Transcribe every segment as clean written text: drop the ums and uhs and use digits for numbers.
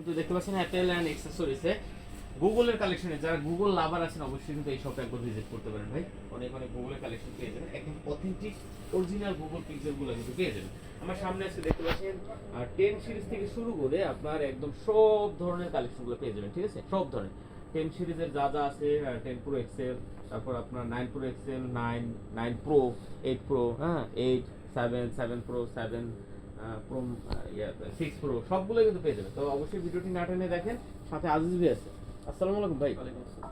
কিন্তু দেখতে পাচ্ছেন অ্যাপেল অ্যান্ড অ্যাক্সেসরিজে গুগলের কালেকশনে যারা গুগল লাভার আছেন অবশ্যই কিন্তু এই শপে একবার ভিজিট করতে পারেন ভাই। অনেক অনেক গুগলের কালেকশন পেয়ে যাবেন, একদম অথেন্টিক অরিজিনাল গুগল পিক্সেলগুলো কিন্তু পেয়ে যাবেন। আমার সামনে আছে দেখতে পাচ্ছেন 10 সিরিজ থেকে শুরু করে আপনার একদম সব ধরনের কালেকশনগুলো পেয়ে যাবেন, ঠিক আছে? সব ধরনের 10 সিরিজের যা যা আছে, 10 প্রো এক্সেল, তারপর আপনার 9 প্রো এক্সেল, 9 প্রো, 8 প্রো, হ্যাঁ 8, 7 প্রো, 7 প্রো, 6 প্রো সবগুলো কিন্তু পেয়ে যাবেন। তো অবশ্যই ভিডিওটি না টেনে দেখেন। সাথে আজিজ ভাই আছে। আসসালামু আলাইকুম ভাই,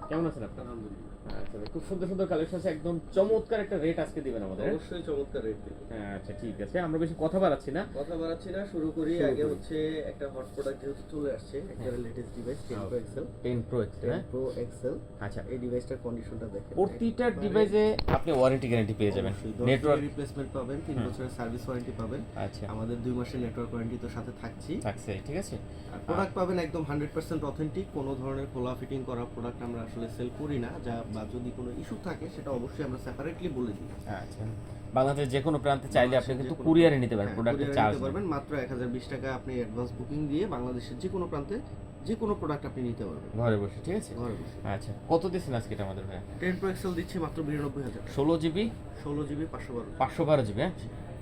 কেমন আছেন আপনি? আলহামদুলিল্লাহ। আচ্ছা ভাই, খুব সুন্দর সুন্দর কালেকশন আছে, একদম চমৎকার একটা রেট আজকে দিবেন আমাদের। অবশ্যই চমৎকার রেট দেব। হ্যাঁ আচ্ছা ঠিক আছে, আমরা বেশি কথা বাড়াচ্ছি না, শুরু করি। আগে হচ্ছে একটা হট প্রোডাক্ট যেহেতু চলে আসছে, একটা latest device 10 Pro XL. 10 Pro XL, 10 Pro XL. আচ্ছা, এই ডিভাইসটার কন্ডিশনটা দেখেন। প্রতিটা ডিভাইসে আপনি ওয়ারেন্টি গ্যারান্টি পেয়ে যাবেন, নেটওয়ার্ক রিপ্লেসমেন্ট পাবেন, 3 বছরের সার্ভিস ওয়ারেন্টি পাবেন। আচ্ছা, আমাদের 2 মাসের নেটওয়ার্ক ওয়ারেন্টি তো সাথে থাকছে, ঠিক আছে। আর প্রোডাক্ট পাবেন একদম 100% অথেন্টিক। কোনো ধরনের খোলা ফিটিং করা প্রোডাক্ট আমরা আসলে সেল করি না, যা বা যদি কোনো ইস্যু থাকে সেটা অবশ্যই আমরা সেপারেটলি বলে দিই। আচ্ছা, বাংলাদেশের যে কোনো প্রান্তে চাইলে আপনি কিন্তু কুরিয়ারে নিতে পারেন, প্রোডাক্টের চার্জ নিতে পারবেন। মাত্র 1020 টাকা আপনি অ্যাডভান্স বুকিং দিয়ে বাংলাদেশের যে কোনো প্রান্তে যে কোনো প্রোডাক্ট আপনি নিতে পারবেন ঘরে বসে, ঠিক আছে? ঘরে বসে। আচ্ছা, কত দিচ্ছেন আজকে এটা আমাদের ভাই? 10 প্রো এক্সেল দিচ্ছি মাত্র 92000 টাকা। 16 জিবি 512 জিবি, হ্যাঁ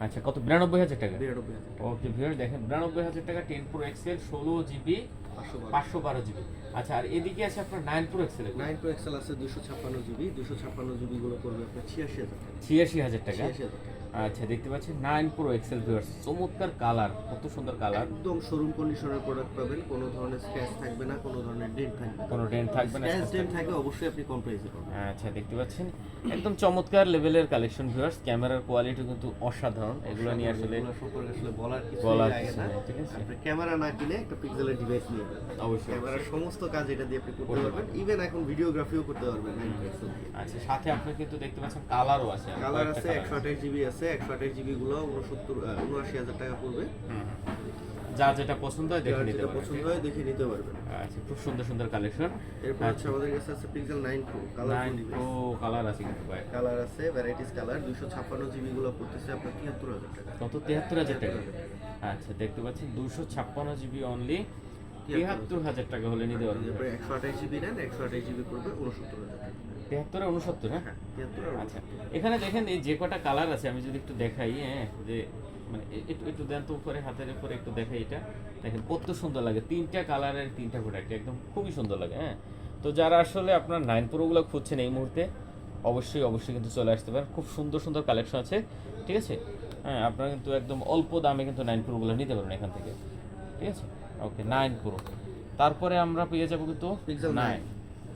আচ্ছা, কত? 92000 টাকা। 92000 ওকে ভিউয়ার, দেখেন 92000 টাকা 10 প্রো এক্সেল 16 জিবি 512 জিবি। আচ্ছা, আর এদিকে আছে আপনার 9 প্রো এক্সেল। 9 প্রো এক্সেল আছে 256 জিবি। 256 জিবি গুলো পড়বে আপনার 86000 টাকা। 86000 টাকা। 86000 টাকা। আচ্ছা, দেখতে পাচ্ছেন 9 প্রো এক্সেল ভিউয়ার্স, চমৎকার কালার, কত সুন্দর কালার, একদম শোরুম কন্ডিশনের প্রোডাক্ট পাবেন। কোনো ধরনের স্ক্র্যাচ থাকবে না, কোনো ধরনের ডেন্ট থাকবে না। কোনো ডেন্ট থাকবে না, স্ক্র্যাচ ডেন্ট থাকে অবশ্যই আপনি কম প্রাইসে পাবেন। আচ্ছা, দেখতে পাচ্ছেন একদম চমৎকার লেভেলের কালেকশন ভিউয়ার্স। ক্যামেরার কোয়ালিটি কিন্তু অসাধারণ, এগুলো নিয়ে আসলে এগুলো সম্পর্কে আসলে বলার কিছু নেই, ঠিক আছে? আপনি ক্যামেরা না কিনে একটা পিক্সেলের ডিভাইস নিয়ে নেবেন, অবশ্যই ক্যামেরার সমস্ত কাজ এটা দিয়ে আপনি করতে পারবেন। ইভেন এখন ভিডিওগ্রাফিও করতে পারবেন 9 পিক্সেল দিয়ে। আচ্ছা, সাথে আপনি কিন্তু দেখতে পাচ্ছেন কালারও আছে, কালার আছে 128 জিবি আছে। 128 জিবি গুলো 79000 টাকা পড়বে। যা যেটা পছন্দ হয় দেখে নিতে যেটা পারবেন, পছন্দ হয় দেখে নিতে পারবেন। আচ্ছা, খুব সুন্দর সুন্দর কালেকশন। এরপর হচ্ছে আমাদের কাছে আছে pixel 9 pro colour 9 pro colour আছে কিন্তু ভাই, কালার আছে ভ্যারাইটিস কালার। 256 জিবি গুলো পড়তেছে আপনার 73000 টাকা। কত? 73000 টাকা। আচ্ছা, দেখতে পাচ্ছেন 256 জিবি অনলি 73000 টাকা হলে নিতে পারবেন। এরপরে 128 জিবি নেন, 128 জিবি পড়বে 69000 টাকা। 73 আর 69, হ্যাঁ 73 আর আচ্ছা, এখানে দেখেন এই যে কটা কালার আছে, আমি যদি একটু দেখাই, হ্যাঁ যে মানে একটু একটু দেন তো উপরে, হাতের উপরে একটু দেখাই, এটা দেখেন কত সুন্দর লাগে। 3টা কালারের 3টা প্রোডাক্ট একদম খুবই সুন্দর লাগে, হ্যাঁ। তো যারা আসলে আপনার 9 প্রোগুলো খুঁজছেন এই মুহূর্তে, অবশ্যই অবশ্যই কিন্তু চলে আসতে পারেন, খুব সুন্দর সুন্দর কালেকশন আছে, ঠিক আছে? হ্যাঁ, আপনারা কিন্তু একদম অল্প দামে কিন্তু 9 প্রোগুলো নিতে পারবেন এখান থেকে, ঠিক আছে? ওকে, 9 প্রো, তারপরে আমরা পেয়ে যাবো কিন্তু পিক্সেল 9।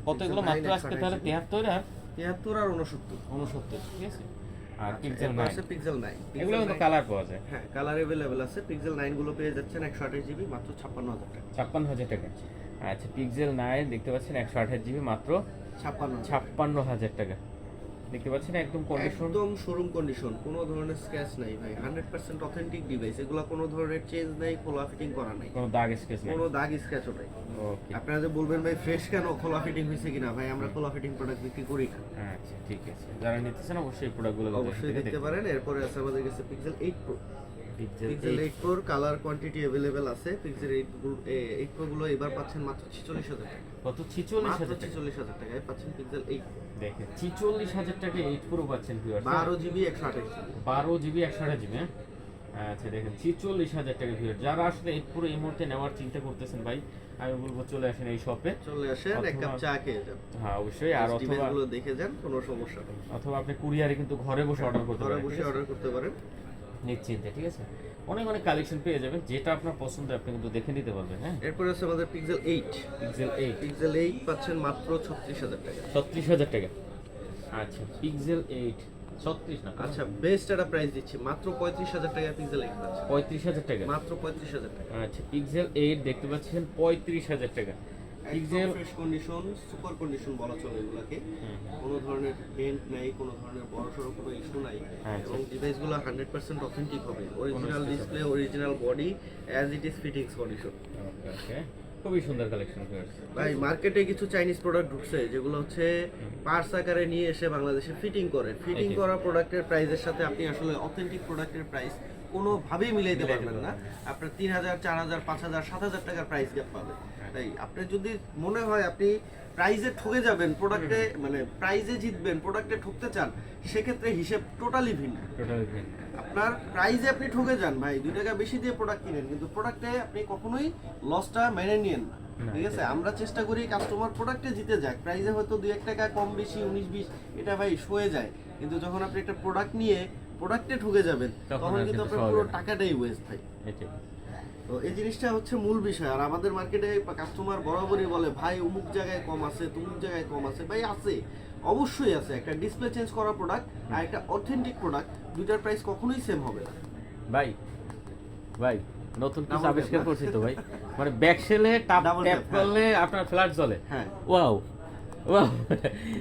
কত এগুলো মাত্র আজকে তাহলে? 73 আর 73 আর 69, ঠিক আছে? আর পিক্সেল আছে 9, পিক্সেল 9 এগুলো কিন্তু কালার পাওয়া যায়, হ্যাঁ কালার अवेलेबल আছে। পিক্সেল 9 গুলো পেয়ে যাচ্ছেন 128 জিবি মাত্র 56000 টাকা। 56000 টাকা। আচ্ছা, পিক্সেল 9 দেখতে পাচ্ছেন 128 জিবি মাত্র 56000 টাকা। দেখতে পাচ্ছেন একদম কন্ডিশন, একদম শোরুম কন্ডিশন, কোনো ধরনের স্ক্র্যাচ নাই ভাই। 100% অথেন্টিক ডিভাইস। এগুলো কোনো ধরনের চেঞ্জ নাই, খোলা ফিটিং করা নাই, কোনো দাগ স্কেচ নেই, কোনো দাগ স্ক্র্যাচও নাই। ওকে, আপনারা যে বলবেন ভাই ফ্রেশ কেন, খোলা ফিটিং হয়েছে কিনা, ভাই আমরা খোলা ফিটিং প্রোডাক্ট বিক্রি করি না। আচ্ছা ঠিক আছে, যারা নিতেছেন অবশ্যই এই প্রোডাক্টগুলো অবশ্যই দেখতে পারেন। এরপরে আছে আমাদের কাছে পিক্সেল 8 প্রো। পিক্সেল পিক্সেল 8 প্রোর কালার কোয়ান্টিটি अवेलेबल আছে। পিক্সেল 8 প্রো গুলো এবার পাচ্ছেন মাত্র 46000 টাকা। কত? 46000 টাকা। 46000 টাকায় পাচ্ছেন পিক্সেল 8 দেখেন 44000 টাকা 8 প্রো পাচ্ছেন viewers, 12 GB 128 GB. 12 GB 128 GB, হ্যাঁ। আচ্ছা, দেখেন 44000 টাকা ভিউয়ার। যারা আসলে 8 প্রো এই মুহূর্তে নেওয়ার চিন্তা করতেছেন ভাই, আমি বলবো চলে আসেন এই শপে, চলে আসেন, এক কাপ চা খেয়ে যান। হ্যাঁ অবশ্যই। আর অথবা ডিভাইসগুলো দেখে যান, কোনো সমস্যা নেই। অথবা আপনি কুরিয়ারে কিন্তু ঘরে বসে অর্ডার করতে ঘরে পারেন, বসে অর্ডার করতে পারেন নিশ্চিন্তে, ঠিক আছে? অনেক অনেক কালেকশন পেয়ে যাবেন, যেটা আপনার পছন্দ আপনি কিন্তু দেখে নিতে পারবেন, হ্যাঁ। এরপর আছে আমাদের পিক্সেল 8। পিক্সেল 8, পিক্সেল 8 পাচ্ছেন মাত্র 36000 টাকা। 36000 টাকা। আচ্ছা, পিক্সেল 8 36 না, আচ্ছা বেস্ট একটা প্রাইস দিচ্ছি, মাত্র 35000 টাকায় পিক্সেল 8 পাচ্ছেন। 35000 টাকা, মাত্র 35000 টাকা। আচ্ছা, পিক্সেল 8 দেখতে পাচ্ছেন 35000 টাকা। Pixel fresh condition, super condition বলা চলে এগুলাকে। কোনো ধরনের ডেন্ট নাই, কোনো ধরনের বড়সড় কোনো ইস্যু নাই, এবং ডিভাইসগুলো 100% অথেন্টিক হবে। Original display, original body, as it is fittings condition. Okay, খুবই সুন্দর কালেকশন ভিউয়ার্স। ভাই মার্কেটে কিছু চাইনিজ প্রোডাক্ট ঢুকছে যেগুলো হচ্ছে পার্টস আকারে নিয়ে এসে বাংলাদেশে ফিটিং করে। ফিটিং করা প্রোডাক্টের প্রাইসের সাথে আপনি আসলে অথেন্টিক প্রোডাক্টের প্রাইস কোনোভাবেই মিলাইতে পারবেন না। আপনার 3000, 4000, 5000, 7000 টাকার প্রাইস গ্যাপ পাবেন। তাই আপনার যদি মনে হয় আপনি প্রাইজে ঠকে যাবেন, প্রোডাক্টে মানে প্রাইজে জিতবেন, প্রোডাক্টে ঠকতে চান, সেক্ষেত্রে হিসেব টোটালি ভিন্ন। আপনার প্রাইজে আপনি ঠকে যান ভাই, 2 টাকা বেশি দিয়ে প্রোডাক্ট কিনেন, কিন্তু প্রোডাক্টে আপনি কখনোই লসটা মেনে নিয়েন না। ঠিক আছে, আমরা চেষ্টা করি কাস্টমার প্রোডাক্টে জিতে যাক, প্রাইজে হয়তো 2-1 টাকা কম বেশি 19-20 এটা ভাই সয়ে যায়, কিন্তু যখন আপনি একটা প্রোডাক্ট নিয়ে প্রোডাক্টে ঠকে যাবেন তখন কিন্তু আপনার পুরো টাকাটাই ওয়েস্ট ভাই। তো এই জিনিসটা হচ্ছে মূল বিষয়। আর আমাদের মার্কেটে কাস্টমার বরাবরই বলে ভাই অমুক জায়গায় কম আছে, তুমুক জায়গায় কম আছে। ভাই আছে, অবশ্যই আছে। একটা ডিসপ্লে চেঞ্জ করা প্রোডাক্ট আর একটা অথেন্টিক প্রোডাক্ট, দুইটার প্রাইস কখনোই সেম হবে না ভাই। ভাই নতুন কিছু আবিষ্কার করছি তো ভাই, মানে ব্যাকশেলে ট্যাপ করলে আপনার ফ্ল্যাট জ্বলে। হ্যাঁ, ওয়াও ওয়াও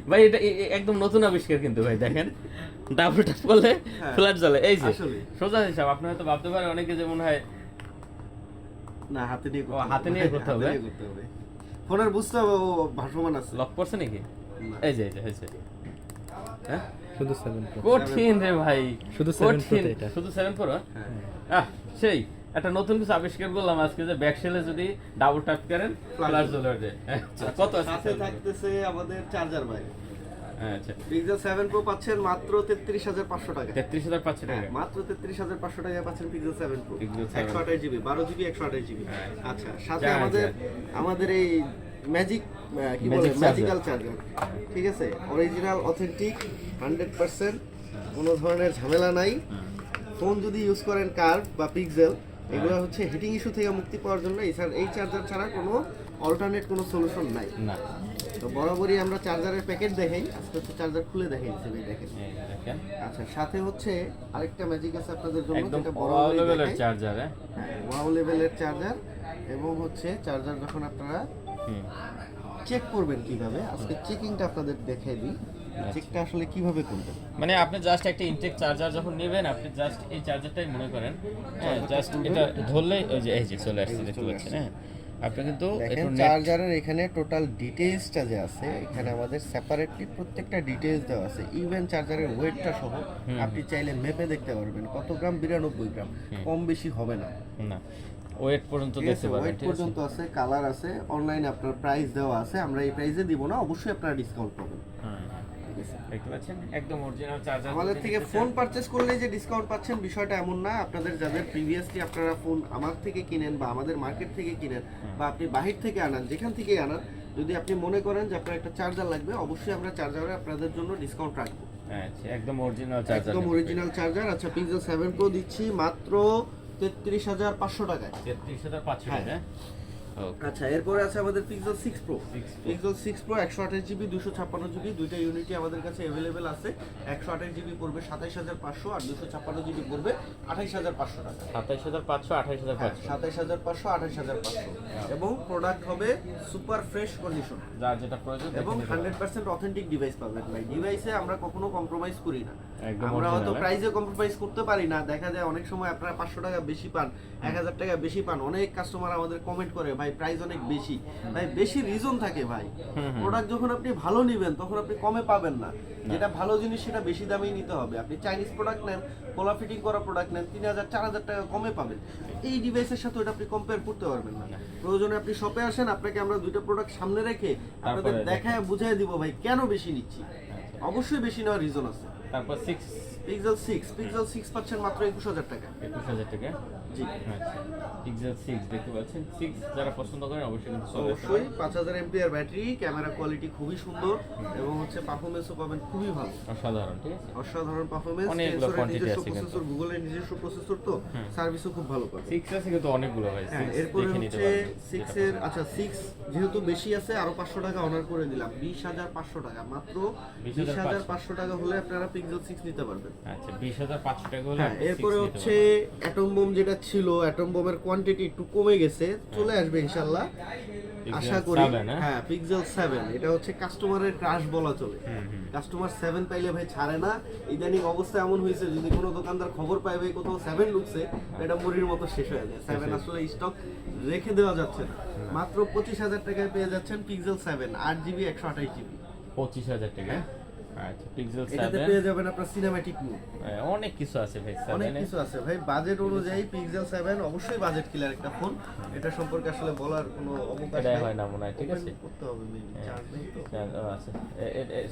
ভাই, এটা একদম নতুন আবিষ্কার কিন্তু ভাই। দেখেন ডাবল ট্যাপ করলে ফ্ল্যাট জ্বলে। এই যে সোজা হিসাব, আপনি হয়তো ভাবতে পারেন অনেকে যে মনে হয় না হাতে নিয়ে করতে হবে। ফোনের বুঝতে হবে ও ভাসমান আছে। লক করছে নাকি? এই যে হয়েছে। হ্যাঁ শুধু 7 Pro কঠিন রে ভাই, শুধু 7 Pro কঠিন। এটা শুধু 7 Pro? হ্যাঁ সেই একটা নতুন কিছু আবিষ্কার করলাম আজকে, যে ব্যাকশেলে যদি ডাবল ট্যাপ করেন ফ্ল্যাশ জ্বলে ওঠে। কত আছে? সাথে থাকতেছে আমাদের চার্জার ভাই। আচ্ছা, পিক্সেল 7 Pro পাচ্ছেন মাত্র 33500 টাকা। 33500 টাকা মাত্র 33500 টাকায় পাচ্ছেন pixel 7 Pro। Pixel 7 128 GB, 12 GB, 128 GB. আচ্ছা, সাথে চার্জার। আমাদের এই ম্যাজিক কি বলে Magic ম্যাজিক্যাল চার্জার। ঠিক আছে, অরিজিনাল অথেন্টিক 100%, কোনো ধরনের ঝামেলা নাই। ফোন যদি ইউজ করেন কার্ভ বা পিক্সেল, এগুলো হচ্ছে হিটিং ইস্যু থেকে মুক্তি পাওয়ার জন্য এই চার্জার ছাড়া কোনো অল্টারনেট কোনো সলিউশন নাই। না, তো বরাবরই আমরা চার্জারের প্যাকেট দেখাই, আজকে হচ্ছে চার্জার খুলে দেখাই দিচ্ছি, দেখেন। দেখেন আচ্ছা, সাথে হচ্ছে আরেকটা ম্যাজিক আছে আপনাদের জন্য, একদম যেটা বড় বরাবরই লেভেলের দেখাই। চার্জার। হ্যাঁ, ওয়াও লেভেলের চার্জার। এবং হচ্ছে চার্জার যখন আপনারা চেক করবেন কিভাবে, আজকে চেকিংটা আপনাদের দেখাই দিই। চেকটা আসলে কিভাবে করবেন, মানে আপনি জাস্ট একটা ইনটেক চার্জার যখন নেবেন, আপনি জাস্ট এই চার্জারটাই মনে করেন, হ্যাঁ জাস্ট এটা ধরলে ওই যে এই যে চলে আসছে, দেখতে পাচ্ছেন। হ্যাঁ, আপনি কিন্তু দেখেন একটু চার্জারের এখানে টোটাল ডিটেইলসটা যে আছে, এখানে আমাদের সেপারেটলি প্রত্যেকটা ডিটেইলস দেওয়া আছে। ইভেন চার্জারের ওয়েটটা সহ আপনি চাইলে মেপে দেখতে পারবেন কত গ্রাম, 92 গ্রাম, কম বেশি হবে না। না, ওয়েট পর্যন্ত ঠিক দেখতে আছে, পারবেন। ওয়েট ঠিক আছে, পর্যন্ত আছে, কালার আছে, অনলাইনে আপনার প্রাইস দেওয়া আছে। আমরা এই প্রাইসে দিব না, অবশ্যই আপনারা ডিসকাউন্ট পাবেন। হ্যাঁ ঠিক আছে, দেখতে পাচ্ছেন একদম অরিজিনাল চার্জার। আমাদের থেকে ফোন পারচেজ করলেই যে ডিসকাউন্ট পাচ্ছেন বিষয়টা এমন না। আপনাদের যাদের প্রিভিয়াসলি আপনারা ফোন আমার থেকে কিনেন বা আমাদের মার্কেট থেকে কিনেন বা আপনি বাহির থেকে আনান, যেখান থেকে আনান, যদি আপনি মনে করেন যে আপনার একটা চার্জার লাগবে, অবশ্যই আমরা চার্জারে আপনাদের জন্য ডিসকাউন্ট রাখবো। আচ্ছা, একদম অরিজিনাল চার্জার। একদম অরিজিনাল চার্জার। আচ্ছা, পিক্সেল 7 Pro দিচ্ছি মাত্র 33500 টাকায়। 33500 টাকা। ওকে, আচ্ছা, এরপরে আছে আমাদের pixel 6 Pro। Pixel 6 Pro 128 GB, 256 GB, দুইটা ইউনিটই আমাদের কাছে अवेलेबल আছে। 128 জিবি পড়বে 27500 আর 256 জিবি পড়বে 28500 টাকা। 27500, 28500। 27500, 28500। এবং প্রোডাক্ট হবে সুপার ফ্রেশ কন্ডিশন, যার যেটা প্রয়োজন এবং 100% অথেন্টিক ডিভাইস পাবেন ভাই। ডিভাইসে আমরা কখনো কম্প্রোমাইজ করি না। একদম আমরা হয়তো original, প্রাইসে কম্প্রোমাইজ করতে পারি না। দেখা যায় অনেক সময় আপনারা 500 টাকা বেশি পান, 1000 টাকা বেশি পান। অনেক কাস্টমার আমাদের কমেন্ট করে ভাই প্রাইস অনেক বেশি। ভাই বেশি রিজন থাকে ভাই। প্রোডাক্ট যখন আপনি ভালো নেবেন তখন আপনি কমে পাবেন না। যেটা ভালো জিনিস সেটা বেশি দামেই নিতে হবে। আপনি চাইনিজ প্রোডাক্ট নেন, কোলা ফিটিং করা প্রোডাক্ট নেন, 3000 4000 টাকা কমে পাবেন। এই ডিভাইসের সাথে ওটা আপনি কম্পেয়ার করতে পারবেন না। প্রয়োজনে আপনি শপে আসেন, আপনাকে আমরা দুইটা প্রোডাক্ট সামনে রেখে আপনাদের দেখায় বুঝাই দিব ভাই কেন বেশি নিচ্ছি। অবশ্যই বেশি নেওয়ার রিজন আছে। তারপর 6 পিক্সেল 6 পাচ্ছেন মাত্র 21000 টাকা। 21000 টাকা। জি, আচ্ছা, পিক্সেল 6 দেখতে পাচ্ছেন। 6 যারা পছন্দ করেন অবশ্যই কিন্তু চলে আসতে অবশ্যই 5000 এমপিআর ব্যাটারি, ক্যামেরা কোয়ালিটি খুবই সুন্দর এবং হচ্ছে পারফরম্যান্সও পাবেন খুবই ভালো, অসাধারণ। ঠিক আছে, অসাধারণ পারফরম্যান্স। অনেকগুলো quantity নিজস্ব আছে কিন্তু। প্রসেসর, গুগলের নিজস্ব প্রসেসর, তো সার্ভিসও খুব ভালো পাবে। 6 আছে কিন্তু অনেকগুলো ভাই। হ্যাঁ, 6 এরপরে দেখে নিতে হচ্ছে পারবেন। 6 এর, আচ্ছা 6 যেহেতু বেশি আছে আরো 500 টাকা অনার করে দিলাম, 20500 টাকা। মাত্র 20500 টাকা হলে আপনারা পিক্সেল 6 নিতে পারবেন। আচ্ছা, 20500 টাকা হলে হ্যাঁ, আপনি 6 এরপরে নিতে হচ্ছে অ্যাটম বোম, যেটা ছিল অ্যাটম বোমের কোয়ান্টিটি একটু কমে গেছে, চলে আসবে ইনশাআল্লাহ আশা করি। 7, হ্যাঁ, পিক্সেল 7 এটা হচ্ছে কাস্টমারের ক্রাশ বলা চলে। কাস্টমার 7 পাইলে ভাই ছাড়ে না। ইদানিং অবস্থা এমন হয়েছে, যদি কোনো দোকানদার খবর পায় ভাই কোথাও 7 ঢুকছে, এটা মুড়ির মতো শেষ হয়ে যায়। 7 আসলে স্টক রেখে দেওয়া যাচ্ছে না। মাত্র 25000 টাকায় পেয়ে যাচ্ছেন পিক্সেল 7, 8 জিবি, 128 জিবি। 25000 টাকা। আচ্ছা পিক্সেল এটাতে 7 পেয়ে যাবেন আপনার সিনেম্যাটিক মোড, অনেক কিছু আছে ভাই অনেক 7 কিছু আছে ভাই। বাজেট অনুযায়ী পিক্সেল 7 অবশ্যই বাজেট কিলার একটা ফোন, এটা সম্পর্কে আসলে বলার কোনো অবকাশ এটাই নাই। হয় না মনে হয়, ঠিক আছে? Open করতে হবে মেবি, চার্জ নেই তো। আচ্ছা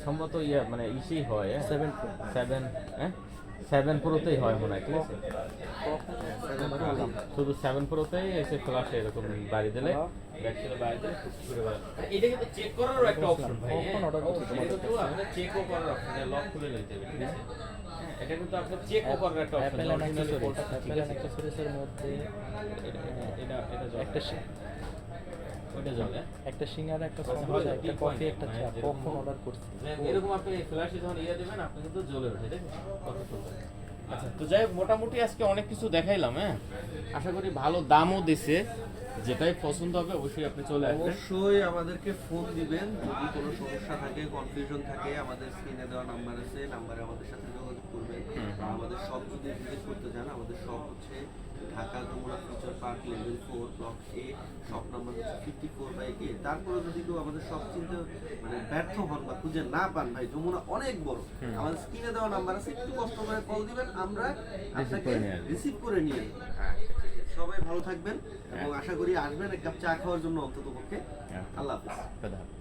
সম্ভবত ইয়া মানে ইসেই হয় 7 Pro 7 হ্যাঁ 7 প্রোতেই হয় মনে হয়, ঠিক আছে? শুধু 7 প্রোতেই এসে ফ্ল্যাশে এরকম বাড়ি দিলে ব্যাটারি বাড়ি দিলে ঘুরে বেড়ায়। এটা কিন্তু চেক করারও একটা অপশন ভাই, কখন order করতে এটা কিন্তু আপনার চেকও করার অপশন, লক খুলে নিতে হবে, ঠিক আছে? হ্যাঁ, এটা কিন্তু আপনার চেকও করার একটা option, Apple and originally accessories, কোনটা ঠিক অ্যাপেল এন্ড আছে? অ্যাক্সেসরিজের মধ্যে এটা একটা ওইটা জ্বলে। একটা সিঙ্গারা, একটা আচ্ছা, সমোসা, হয়তো একটা ঠিক কফি, হয় একটা না, চা হ্যাঁ, কখন যেরকম- অর্ডার করছি? এরকম আপনি ফ্ল্যাশে যখন ইয়ে দেবেন আপনি কিন্তু জ্বলে ওঠে, ঠিক আছে? কত সুন্দর। আচ্ছা তো যাই হোক, মোটামুটি আজকে অনেক কিছু দেখাইলাম, হ্যাঁ আশা করি ভালো দামও দিছে, যেটাই পছন্দ হবে অবশ্যই আপনি চলে আসবেন। অবশ্যই আমাদেরকে ফোন দিবেন যদি কোনো সমস্যা থাকে, কনফিউশন থাকে। আমাদের স্ক্রিনে দেওয়া নাম্বার আছে, নাম্বারে আমাদের সাথে যোগাযোগ করবেন। আর আমাদের সব যদি ভিজিট করতে চান, আমাদের সব হচ্ছে Dhaka Jamuna Future Park level 4 block A, shop number হচ্ছে 54/A। তারপরে যদি কেউ আমাদের সব চিনতে মানে ব্যর্থ হন বা খুঁজে না পান, ভাই যমুনা অনেক বড়, আমাদের স্ক্রিনে দেওয়া নাম্বার আছে, একটু কষ্ট করে কল দিবেন, আমরা আপনাকে করে নিয়ে আসবো। রিসিভ করে নিয়ে আসবো। সবাই ভালো থাকবেন এবং আশা করি আসবেন এক কাপ চা খাওয়ার জন্য অন্তত পক্ষে। আল্লাহ হাফেজ। কথা হবে।